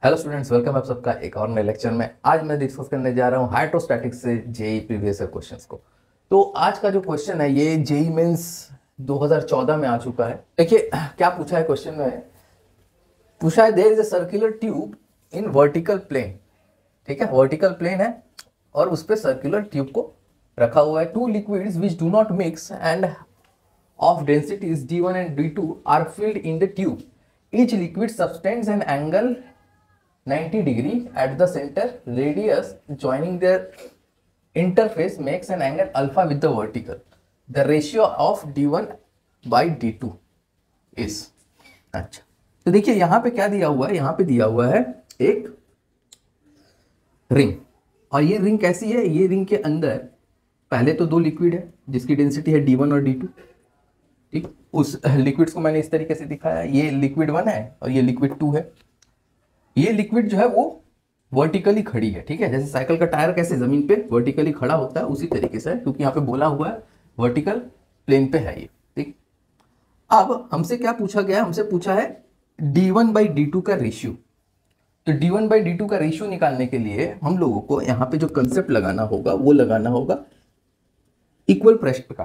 Hello students, welcome आप सबका एक और नए लेक्चर में। आज मैं डिस्कस करने जा रहा हूँ हाइड्रोस्टैटिक्स से जेई प्रीवियस ईयर क्वेश्चंस को। तो आज का जो क्वेश्चन है ये जेई मेंस 2014 में आ चुका है। देखिए क्या पूछा है क्वेश्चन में। पूछा है there is a circular tube in vertical plane. ठीक है, वर्टिकल प्लेन है और उस पर सर्कुलर ट्यूब को रखा हुआ है। Two liquids which do not mix and of densities d1 and d2 are filled in the tube. Each liquid subtends an angle 90 degree at the center. Radius joining their interface makes an angle alpha with the vertical. The ratio of d1 by d2 is। अच्छा, तो देखिए यहां पे क्या दिया हुआ है। यहां पे दिया हुआ है एक रिंग, और ये रिंग कैसी है। ये रिंग के अंदर पहले तो दो लिक्विड है जिसकी डेंसिटी है d1 और d2। ठीक, उस लिक्विड्स को मैंने इस तरीके से दिखाया। ये लिक्विड 1 है और ये लिक्विड 2 है। ये लिक्विड जो है वो वर्टिकली खड़ी है। ठीक है, जैसे साइकिल का टायर कैसे जमीन पे वर्टिकली खड़ा होता है उसी तरीके से है, क्योंकि यहाँ पे बोला हुआ है वर्टिकल प्लेन पे है ये। ठीक, अब हमसे क्या पूछा गया। हमसे पूछा है d1 बाई d2 का रेशियो। तो d1 बाई d2 का रेशियो निकालने के लिए हम लोगों को यहाँ पे जो कंसेप्ट लगाना होगा वो लगाना होगा इक्वल प्रेशर का।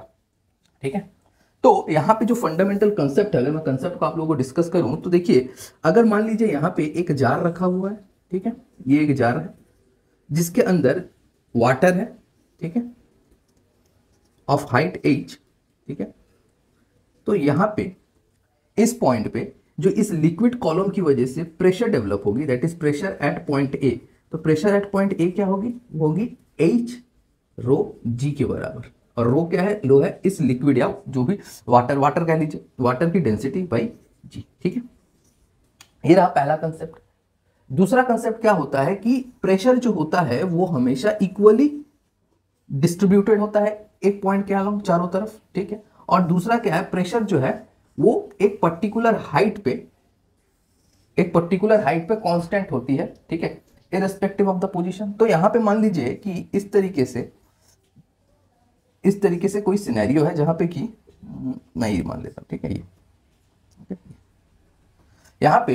ठीक है, तो यहाँ पे जो फंडामेंटल कंसेप्ट है, अगर मैं कंसेप्ट को आप लोगों को डिस्कस करूं तो देखिए, अगर मान लीजिए यहाँ पे एक जार रखा हुआ है। ठीक है, ये एक जार है जिसके अंदर वाटर है। ठीक है, ऑफ हाइट h। ठीक है, तो यहाँ पे इस पॉइंट पे जो इस लिक्विड कॉलम की वजह से प्रेशर डेवलप होगी, that is pressure at point A. तो प्रेशर एट पॉइंट ए क्या होगी, वो होगी h रो g के बराबर। और रो क्या है, रो है इस लिक्विड या जो भी वाटर कह लीजिए, वाटर की डेंसिटी बाई जी। ठीक है, ये रहा पहला कंसेप्ट। दूसरा कंसेप्ट क्या होता है कि प्रेशर जो होता है वो हमेशा इक्वली डिस्ट्रीब्यूटेड होता है एक पॉइंट के अलोंग चारों तरफ। ठीक है, और दूसरा क्या है, प्रेशर जो है वो एक पर्टिकुलर हाइट पे कांस्टेंट होती है। ठीक है, इररिस्पेक्टिव ऑफ द पोजीशन। तो यहां पे मान लीजिए कि इस तरीके से कोई सिनेरियो है जहां पे कि मैं ये मान लेता हूं। ठीक है, ये यहां पे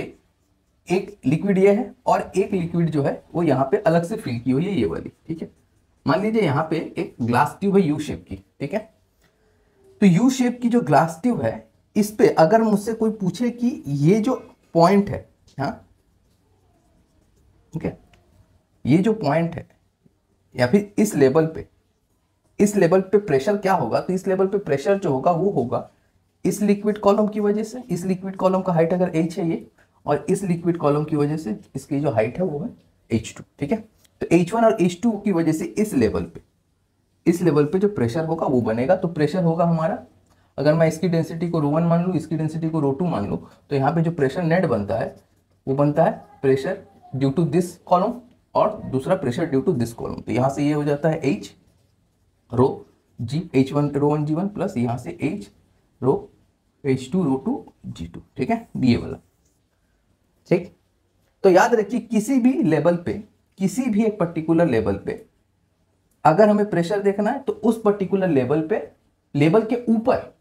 एक लिक्विड ये है और एक लिक्विड जो है वो यहां पे अलग से फिल की हुई है, ये वाली। ठीक है, मान लीजिए यहां पे एक ग्लास ट्यूब है यू शेप की। ठीक है, तो यू शेप की जो ग्लास ट्यूब है इस पे अगर मुझसे कोई पूछे कि ये जो पॉइंट है, हाँ ठीक है, ये जो पॉइंट है या फिर इस लेवल पे प्रेशर क्या होगा, तो इस लेवल पे प्रेशर जो होगा वो होगा इस लिक्विड कॉलम की वजह से। इस लिक्विड कॉलम का हाइट अगर h है ये, और इस लिक्विड कॉलम की वजह से इसकी जो हाइट है वो है h2। ठीक है, तो h1 और h2 की वजह से इस लेवल पे जो प्रेशर होगा वो बनेगा। तो प्रेशर होगा हमारा, अगर मैं इसकी डेंसिटी को ρ1 मान लूँ, इसकी डेंसिटी को ρ2 मान लूँ, तो यहाँ पे जो प्रेशर नेट बनता है वो बनता है pressure due to this column और दूसरा pressure due to this column. तो यहाँ से ये हो जाता है h रो जी h1 ρ1 g1 प्लस यहाँ से h रो h2 ρ2 g2। ठीक है, ये वाला। ठीक, तो याद रखिए किसी भी एक पर्टिकुलर लेवल पे अगर हमें प्रेशर देखना है तो उस पर्टिकुलर लेवल के ऊपर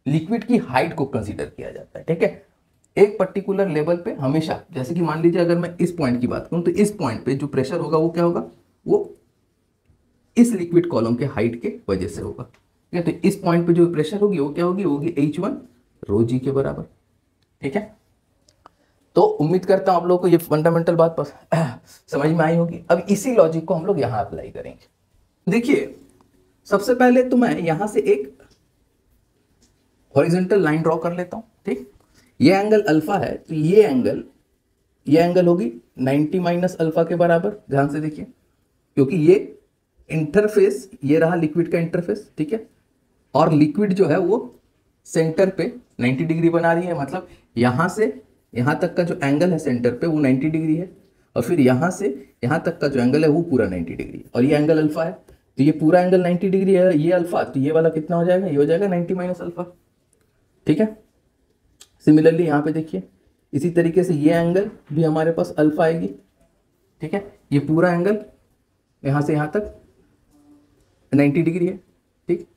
लिक्विड की हाइट को कंसीडर किया जाता है। ठीक है, एक पर्टिकुलर लेवल पे हमेशा, जैसे कि मान लीजिए अगर मैं इस पॉइंट की बात करूं तो इस पॉइंट पे जो प्रेशर होगा वो क्या होगा, वो इस लिक्विड कॉलम के हाइट के वजह से होगा। ठीक है, तो इस पॉइंट पे जो प्रेशर होगी वो क्या होगी h1 रो जी के बराबर। ठीक है, तो उम्मीद करता हूं आप लोगों को ये फंडामेंटल बात समझ में आई होगी। अब इसी लॉजिक को हम लोग यहां अप्लाई करेंगे। देखिए सबसे पहले तो मैं यहां से एक हॉरिजॉन्टल लाइन ड्रॉ कर लेता हूं। ठीक, ये एंगल अल्फा है, तो ये एंगल होगी 90 माइनस अल्फा के बराबर। ध्यान से देखिए, क्योंकि ये इंटरफेस, ये रहा लिक्विड का इंटरफेस। ठीक है, और लिक्विड जो है वो सेंटर पे 90 डिग्री बना रही है, मतलब यहां से यहां तक का जो एंगल है सेंटर पे वो 90 डिग्री है, और फिर यहां से यहां तक का जो एंगल है वो पूरा 90 डिग्री है, और ये एंगल अल्फा है। तो ये पूरा एंगल 90 डिग्री है, ये अल्फा, तो ये वाला कितना हो जाएगा, ये हो जाएगा 90 माइनस अल्फा। ठीक है, सिमिलरली यहाँ पे देखिए इसी तरीके से ये एंगल भी हमारे पास अल्फा आएगी। ठीक है, ये पूरा एंगल यहां से यहां तक 90 डिग्री है। ठीक,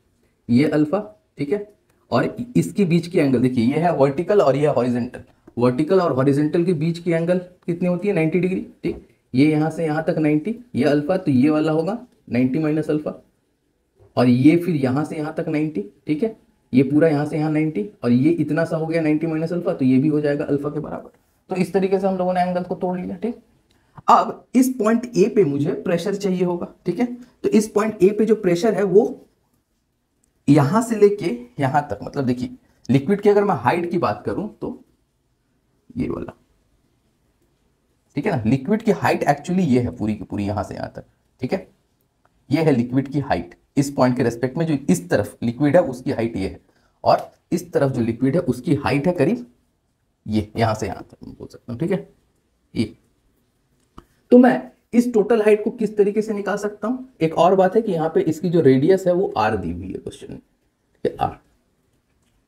ये अल्फा। ठीक है, और इसके बीच की एंगल देखिए, ये है वर्टिकल और ये है हॉरिजॉन्टल, वर्टिकल और हॉरिजेंटल के बीच की एंगल कितनी होती है 90 डिग्री। ठीक, ये यहां से यहां तक 90, ये अल्फा, तो ये वाला होगा 90 माइनस अल्फा, और ये फिर यहां से यहां तक 90। ठीक है, ये पूरा यहां से यहां 90, और ये इतना सा हो गया 90 माइनस अल्फा, तो ये भी हो जाएगा अल्फा के बराबर। तो इस तरीके से हम लोगों ने एंगल को तोड़ लिया। ठीक, अब इस पॉइंट ए पे मुझे प्रेशर चाहिए होगा। ठीक है, तो इस पॉइंट ए पे जो प्रेशर है वो यहां से लेके यहां तक, मतलब देखिए लिक्विड की अगर मैं हाइट की बात करूं तो ये वाला, ठीक है ना, लिक्विड की हाइट एक्चुअली ये है पूरी की पूरी यहां से यहां तक। ठीक है, ये है लिक्विड की हाइट इस पॉइंट के रेस्पेक्ट में, जो इस तरफ लिक्विड है उसकी हाइट ये है, और इस तरफ जो लिक्विड है उसकी हाइट है करीब ये, यहां से यहां तक बोल सकता हूं। ठीक है, ये तो मैं इस टोटल हाइट को किस तरीके से निकाल सकता हूं। एक और बात है कि यहां पे इसकी जो रेडियस है वो आर दी हुई है क्वेश्चन में, आर।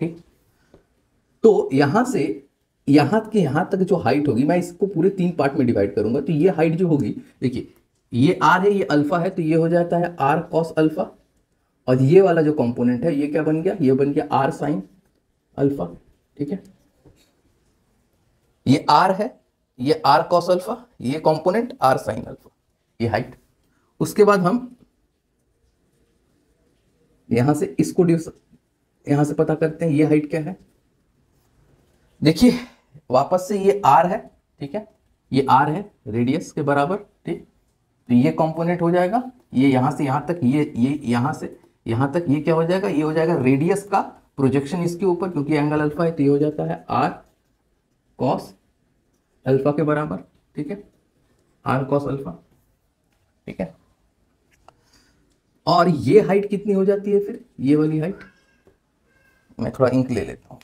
ठीक, तो यहां से यहां के यहां तक जो हाइट होगी, मैं इसको पूरे 3 पार्ट में डिवाइड करूंगा, तो ये हाइट जो होगी, देखिए ये आर है, ये अल्फा है, तो ये हो जाता है आर कॉस अल्फा, और ये वाला जो कंपोनेंट है ये क्या बन गया, ये बन गया आर साइन अल्फा। ठीक है, ये आर है, ये आर कॉस अल्फा, ये कंपोनेंट आर साइन अल्फा, ये हाइट। उसके बाद हम यहां से इसको यहां से पता करते हैं ये हाइट क्या है। देखिए वापस से ये आर है, ठीक है, ये आर है रेडियस के बराबर। ठीक, तो ये कंपोनेंट हो जाएगा, ये यहां से यहां तक, ये यहां से यहां तक, ये क्या हो जाएगा, ये हो जाएगा रेडियस का प्रोजेक्शन इसके ऊपर, क्योंकि एंगल अल्फा है, तो ये हो जाता है आर कॉस अल्फा के बराबर। ठीक है, आर कॉस अल्फा। ठीक है, और ये हाइट कितनी हो जाती है फिर, ये वाली हाइट, मैं थोड़ा इंक ले लेता हूं।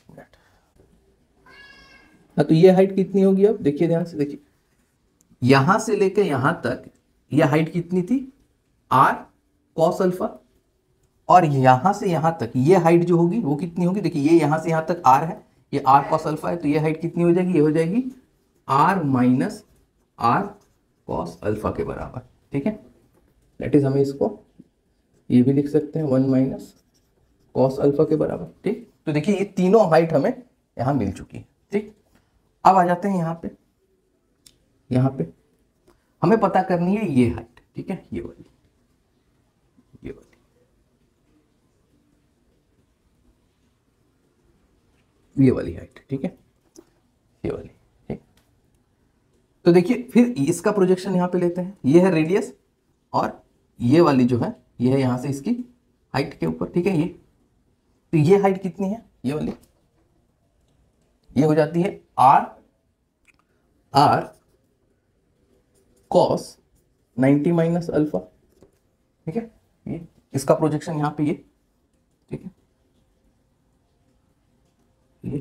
हाँ, तो ये हाइट कितनी होगी, अब देखिए ध्यान से, देखिए यहां से लेकर यहां तक ये हाइट कितनी थी, आर कॉस अल्फा, और यहां से यहां तक ये हाइट जो होगी वो कितनी होगी, देखिए ये यहां से यहां तक आर है, ये आर कॉस अल्फा है, तो ये हाइट कितनी हो जाएगी, ये हो जाएगी R minus R cos alpha के बराबर। ठीक है, दैट इज, हमें इसको ये भी लिख सकते हैं 1 माइनस कॉस अल्फा के बराबर। ठीक, तो देखिए ये तीनों हाइट हमें यहां मिल चुकी है। ठीक, अब आ जाते हैं यहां पे हमें पता करनी है ये हाइट। ठीक है, ये वाली हाइट। ठीक है, ये वाली। ठीक, तो देखिए फिर इसका प्रोजेक्शन यहां पे लेते हैं, ये है रेडियस, और ये वाली जो है ये है यहां से इसकी हाइट के ऊपर। ठीक है, ये तो ये हाइट कितनी है, ये वाली, ये हो जाती है आर कॉस 90 माइनस अल्फा। ठीक है, ये इसका प्रोजेक्शन यहां पे ये। ठीक है, ये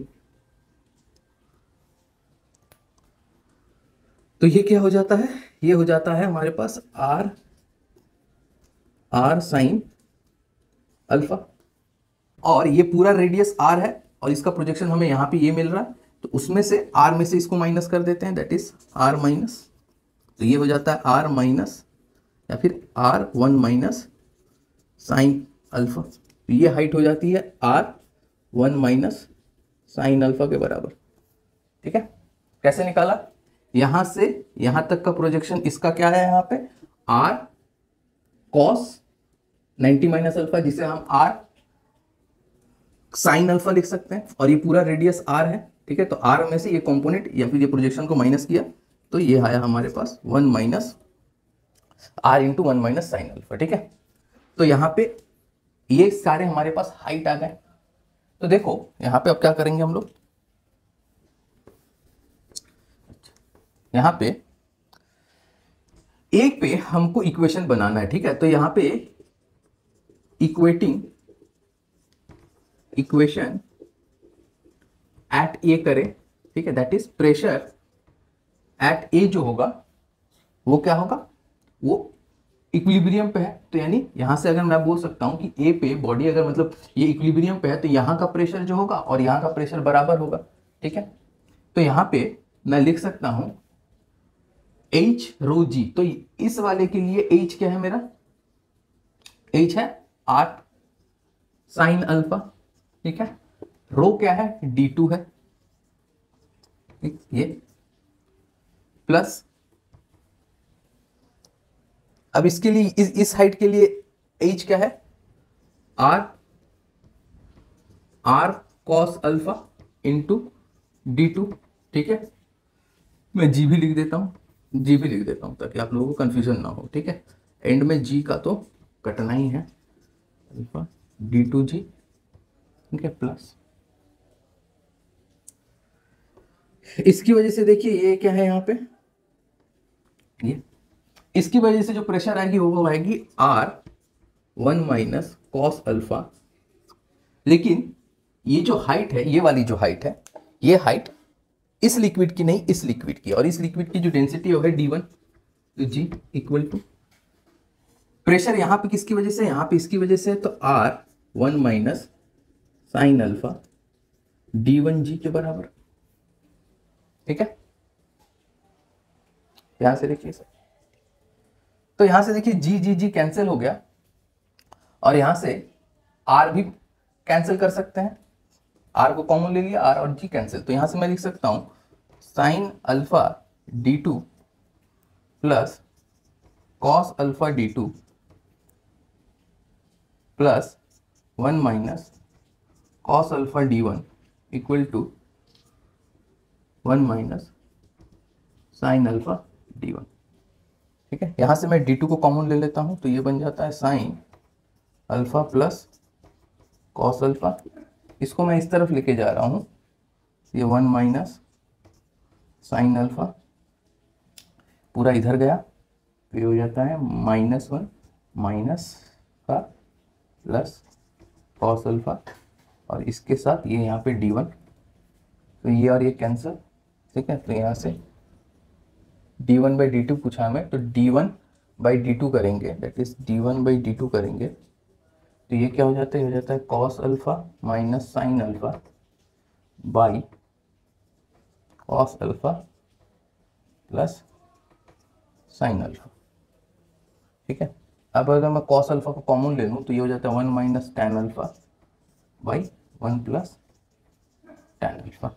तो ये क्या हो जाता है, ये हो जाता है हमारे पास आर साइन अल्फा, और ये पूरा रेडियस आर है, और इसका प्रोजेक्शन हमें यहां पे ये मिल रहा है, तो उसमें से आर में से इसको माइनस कर देते हैं, दैट इज आर माइनस, तो ये हो जाता है आर माइनस या फिर आर 1 माइनस साइन अल्फा, तो ये हाइट हो जाती है आर 1 माइनस साइन अल्फा के बराबर। ठीक है, कैसे निकाला, यहां से यहां तक का प्रोजेक्शन इसका क्या है, यहां पे आर कॉस 90 माइनस अल्फा, जिसे हम आर साइन अल्फा लिख सकते हैं, और ये पूरा रेडियस आर है। ठीक है, तो आर में से ये कंपोनेंट या फिर ये प्रोजेक्शन को माइनस किया, तो ये आया हमारे पास 1 minus R into 1 minus sine alpha. ठीक है, तो यहां पे ये सारे हमारे पास हाइट आ गए। तो देखो यहां पे अब क्या करेंगे हम लोग, यहां पे एक पे हमको इक्वेशन बनाना है। ठीक है, तो यहां पे इक्वेशन एट ए करें। ठीक है, दैट इज प्रेशर एट ए जो होगा वो क्या होगा, वो इक्विलिब्रियम पे है, तो यानी यहां से अगर मैं बोल सकता हूं कि ए पे बॉडी अगर मतलब ये इक्विलिब्रियम पे है, तो यहां का प्रेशर जो होगा और यहां का प्रेशर बराबर होगा। ठीक है, तो यहां पे मैं लिख सकता हूं H रो जी, तो इस वाले के लिए H क्या है मेरा, H है आर साइन अल्फा। ठीक है, रो क्या है, D2 है। ठीक, ये प्लस, अब इसके लिए इस हाइट के लिए एच क्या है, R, R cos alpha into D2, ठीक है। मैं जी भी लिख देता हूं, जी भी लिख देता हूं ताकि आप लोगों को कंफ्यूजन ना हो, ठीक है। एंड में जी का तो कटना ही है, अल्फा D2G, ठीक है, प्लस इसकी वजह से देखिए ये क्या है यहाँ पे, ये इसकी वजह से जो प्रेशर आएगी वो आएगी R1 माइनस कॉस अल्फा। लेकिन ये जो हाइट है, ये वाली जो हाइट है, ये हाइट इस लिक्विड की नहीं, इस लिक्विड की, और इस लिक्विड की जो डेंसिटी है D1, तो G इक्वल टू प्रेशर यहां पे किसकी वजह से, यहां पे इसकी वजह से, तो R1 minus sine alpha D1G के बराबर, ठीक है। यहां से देखिए सर, तो यहां से देखिए जी जी जी कैंसिल हो गया, और यहां से आर भी कैंसिल कर सकते हैं, आर को कॉमन ले लिया, आर और जी कैंसिल, तो यहां से मैं लिख सकता हूं sine alpha D2 plus cos alpha D2 plus 1 minus cos alpha D1 equal to 1 minus sine alpha D1, ठीक है। यहां से मैं D2 को कॉमन ले लेता हूं, तो ये बन जाता है sine alpha plus cos alpha, इसको मैं इस तरफ लेके जा रहा हूं, ये 1 माइनस साइन अल्फा पूरा इधर गया, तो ये हो जाता है -1 माइनस का प्लस कॉस अल्फा, और इसके साथ ये यहाँ पे D1, तो ये और ये कैंसिल, ठीक है। तो यहाँ से D1 बाई D2 पूछा हमें, तो D1 बाई D2 करेंगे, that is D1 by D2 करेंगे, तो ये क्या हो जाता है, हो जाता है cos alpha minus sine alpha by cos alpha plus sign alpha, ठीक है। अब अगर मैं कॉस अल्फा को कॉमन ले लूँ, तो ये हो जाता है 1 minus tan alpha by 1 plus tan alpha,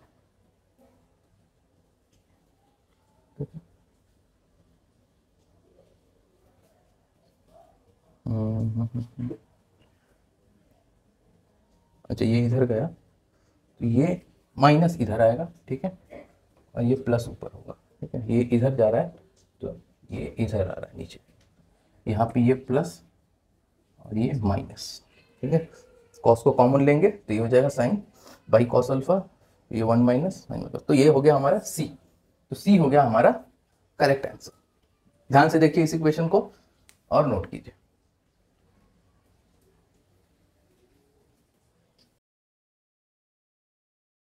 अच्छा ये इधर गया, तो ये माइनस इधर आएगा, ठीक है, और ये प्लस ऊपर होगा, ठीक है। ये इधर जा रहा है, तो ये इधर आ रहा है नीचे, यहाँ पे ये प्लस और ये माइनस, ठीक है। कॉस को कॉमन लेंगे, तो ये हो जाएगा साइन बाई कॉस अल्फा, ये 1 माइनस साइन अल्फा, तो ये हो गया हमारा सी, तो सी हो गया हमारा करेक्ट आंसर। ध्यान से देखिए इस इक्वेशन को और नोट कीजिए।